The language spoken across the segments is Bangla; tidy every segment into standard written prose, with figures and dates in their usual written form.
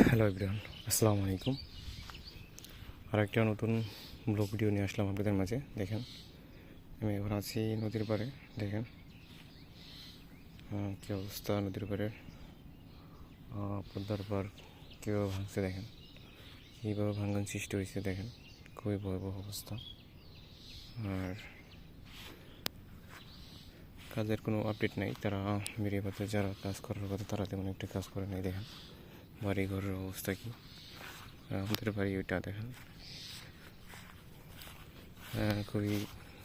হ্যালো এভরিওয়ান, আসসালামু আলাইকুম। আর একটা নতুন ব্লগ ভিডিও নিয়ে আসলাম আপনাদের মাঝে। দেখেন, আমি এখন আছি নদীর পাড়ে। দেখেন কী অবস্থা নদীর পাড়ের। পদ্মার পাড় কীভাবে ভাঙছে, দেখেন কীভাবে ভাঙন সৃষ্টি হয়েছে। দেখেন খুবই ভয়াবহ অবস্থা। আর কাজের কোনো আপডেট নাই। তারা বেরিয়ে পথে যারা কাজ করার কথা তারা তেমন একটা কাজ করে নাই। দেখেন বাড়ি ঘরের অবস্থা কী। আমাদের বাড়ি ওইটা দেখেন, খুবই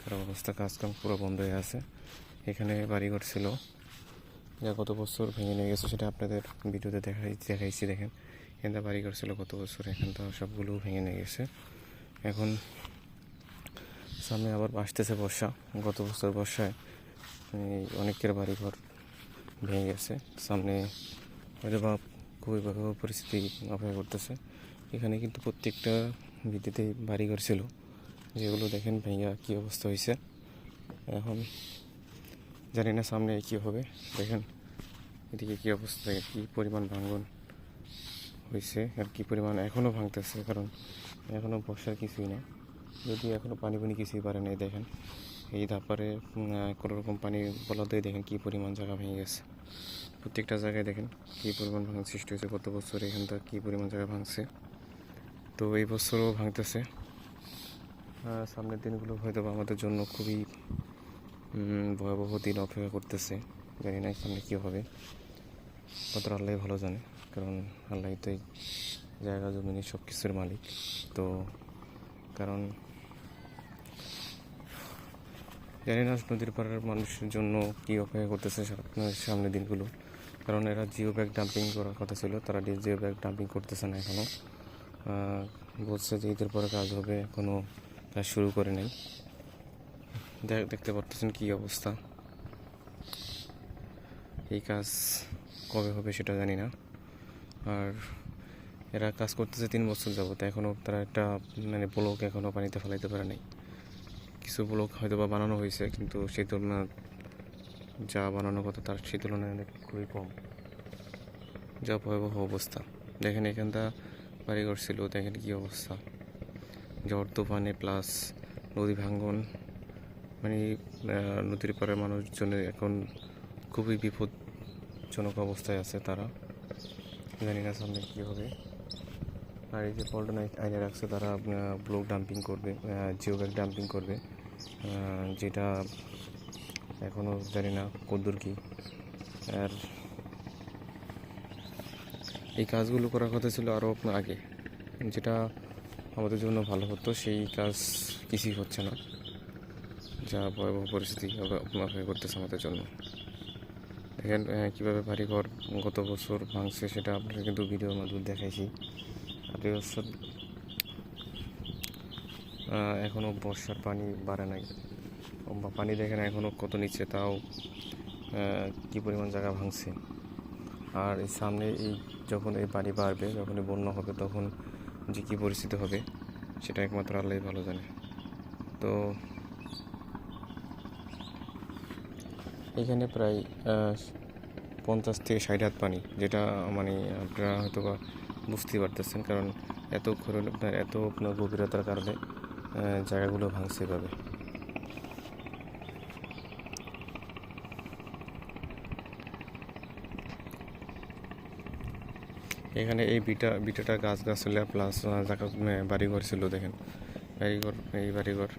খারাপ অবস্থা। কাজকাম পুরো বন্ধ হয়ে আছে। এখানে বাড়িঘর ছিল যা গত বছর ভেঙে নিয়ে গেছে, সেটা আপনাদের ভিডিওতে দেখাইছি। দেখেন এখানটা বাড়িঘর ছিল গত বছর, এখানটা সবগুলো ভেঙে নিয়ে গেছে। এখন সামনে আবার আসতেছে বর্ষা। গত বছর বর্ষায় অনেকের বাড়িঘর ভেঙে গেছে। সামনে হয়তো বা খুবই ভয়াবহ পরিস্থিতি অপেক্ষা করতেছে। এখানে কিন্তু প্রত্যেকটা ভিত্তিতেই বাড়িঘর ছিল, যেগুলো দেখেন ভেঙে কী অবস্থা হয়েছে। এখন জানি না সামনে কী হবে। দেখেন এদিকে কী অবস্থা, কী পরিমাণ ভাঙন হয়েছে আর কী পরিমাণ এখনও ভাঙতেছে। কারণ এখনও বর্ষার কিছুই না, যদি এখনও পানি কিছুই পারে নাই। দেখেন এই ধাপারে কোনো রকম পানি বলাতেই দেখেন কী পরিমাণ জায়গা ভেঙে গেছে। প্রত্যেকটা জায়গায় দেখেন কী পরিমাণ ভাঙন সৃষ্টি হয়েছে। গত বছর এখানটা কী পরিমাণ জায়গা ভাঙছে, তো এই বছরও ভাঙতেছে। সামনের দিনগুলো হয়তো আমাদের জন্য খুবই ভয়াবহ দিন অপেক্ষা করতেছে। জানি না সামনে কী হবে, কত আল্লাহ ভালো জানে। কারণ আল্লাহ তো এই জায়গা জমিনে সব কিছুর মালিক। তো কারণ জানি না নদীর পাড়ার মানুষের জন্য কী অপেক্ষা করতেছে সামনের দিনগুলো। কারণ এরা জিও ব্যাগ ডাম্পিং করার কথা ছিল, তারা জিও ব্যাগ ডাম্পিং করতেছে না এখনও। বলছে যে ঈদের পরে কাজ হবে, এখনও কাজ শুরু করে নাই। দেখতে পারতেছেন কী অবস্থা। এই কাজ কবে হবে সেটা জানি না। আর এরা কাজ করতেছে 3 বছর যাবত, এখনও তারা একটা ব্লক এখনও পানিতে ফেলাইতে পারে নাই। কিছু ব্লক হয়তো বা বানানো হয়েছে, কিন্তু সেই তুলনায় যা বানানোর কথা তার সেই তুলনায় অনেক খুবই কম। যা ভয়াবহ অবস্থা। দেখেন এখানটা বাড়িঘর ছিল, দেখেন কী অবস্থা। ঝড় তুফানে প্লাস নদী ভাঙ্গন, নদীর পাড়ের মানুষজনের এখন খুবই বিপজ্জনক অবস্থায় আছে তারা। জানি না সামনে কী হবে। আর এই যে পল্টন আইনে রাখছে, তারা ব্লক ডাম্পিং করবে, জিও ব্যাগ ডাম্পিং করবে, যেটা এখনও জানি না কদ্দূর কী। আর এই কাজগুলো করার কথা ছিল আরও আগে, যেটা আমাদের জন্য ভালো হতো। সেই কাজ কিছুই হচ্ছে না, যা ভয়াবহ পরিস্থিতি অপেক্ষা করতেছে আমাদের জন্য। দেখেন কীভাবে বাড়িঘর গত বছর ভাঙছে, সেটা আপনারা কিন্তু ভিডিওর মাধ্যমে দেখাইছি। আর এই বছর এখনও বর্ষার পানি বাড়ে নাই, বা পানি দেখেন এখনও কত নিচে, তাও কী পরিমাণ জায়গা ভাঙছে। আর এই সামনে যখন এই পানি বাড়বে, যখন এই বন্যা হবে, তখন যে কী পরিস্থিতি হবে সেটা একমাত্র আল্লাহই ভালো জানে। তো এখানে প্রায় 50 থেকে 60 হাত পানি, যেটা আপনারা হয়তো বা বুঝতেই পারতেছেন। কারণ এত গভীরতার কারণে জায়গাগুলো ভাঙছে এভাবে। এখানে এই বিটাটা গাছগাছলা প্লাস বাড়িঘর ছিল। দেখেন এই বাড়িঘর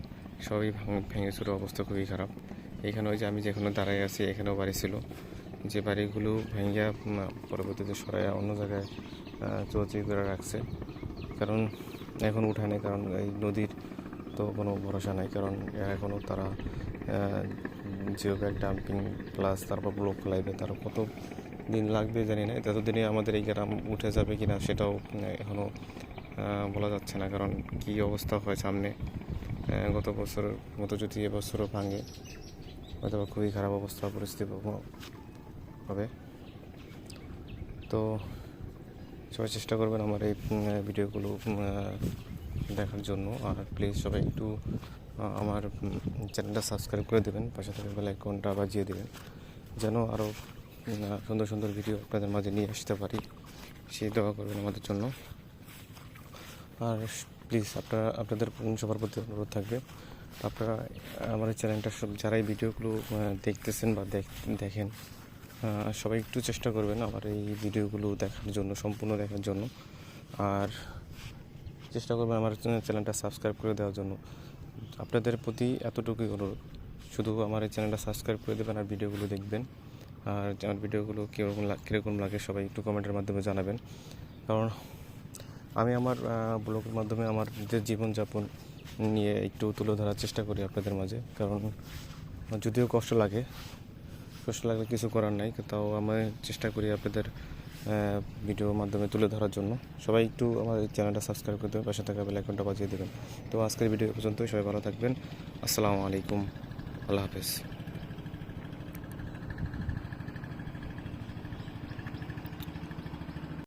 সবই ভেঙে চুরে অবস্থা খুবই খারাপ। এখানে ওই যে আমি যেখানে দাঁড়াই আছি, এখানেও বাড়ি ছিল, যে বাড়িগুলো ভেঙে পরবর্তীতে সরাইয়া অন্য জায়গায় চৌচির করে রাখছে। কারণ এখন উঠায় নেই, কারণ এই নদীর তো কোনো ভরসা নাই। কারণ এখনও তারা জিও ব্যাগ ডাম্পিং প্লাস তারপর ব্লক ফেলাইবে, তারা কত দিন লাগবে জানি না। ততদিনে আমাদের এই গ্রাম উঠে যাবে কিনা সেটাও এখনও বলা যাচ্ছে না। কারণ কী অবস্থা হয় সামনে, গত বছরের মতো যদি এবছরও ভাঙে, হয়তো খুবই খারাপ অবস্থা পরিস্থিতি হবে। তো সবাই চেষ্টা করবেন আমার এই ভিডিওগুলো দেখার জন্য। আর প্লিজ সবাই একটু আমার চ্যানেলটা সাবস্ক্রাইব করে দেবেন, পাশে থাকা বেল আইকনটা বাজিয়ে দেবেন, যেন আরও সুন্দর সুন্দর ভিডিও আপনাদের মাঝে নিয়ে আসতে পারি। সেই দোয়া করবেন আমাদের জন্য। আর প্লিজ আপনাদের সবার প্রতি অনুরোধ থাকবে, আপনারা আমার এই চ্যানেলটা যারা এই ভিডিওগুলো দেখতেছেন বা দেখেন, সবাই একটু চেষ্টা করবেন আমার এই ভিডিওগুলো দেখার জন্য, সম্পূর্ণ দেখার জন্য। আর চেষ্টা করবেন আমার চ্যানেলটা সাবস্ক্রাইব করে দেওয়ার জন্য। আপনাদের প্রতি এতটুকুই অনুরোধ, শুধু আমার এই চ্যানেলটা সাবস্ক্রাইব করে দেবেন আর ভিডিওগুলো দেখবেন। আর আমার ভিডিওগুলো কীরকম লাগে সবাই একটু কমেন্টের মাধ্যমে জানাবেন। কারণ আমি আমার ব্লগের মাধ্যমে আমার নিজের জীবনযাপন নিয়ে একটু তুলে ধরার চেষ্টা করি আপনাদের মাঝে। কারণ যদিও কষ্ট লাগলে কিছু করার নাই, তাও আমি চেষ্টা করি আপনাদের ভিডিওর মাধ্যমে তুলে ধরার জন্য। সবাই একটু আমার চ্যানেলটা সাবস্ক্রাইব করে দেবেন, পাশে থাকা বেল আইকনটা বাজিয়ে দেবেন। তো আজকের ভিডিও পর্যন্তই, সবাই ভালো থাকবেন। আসসালামু আলাইকুম, আল্লাহ হাফেজ।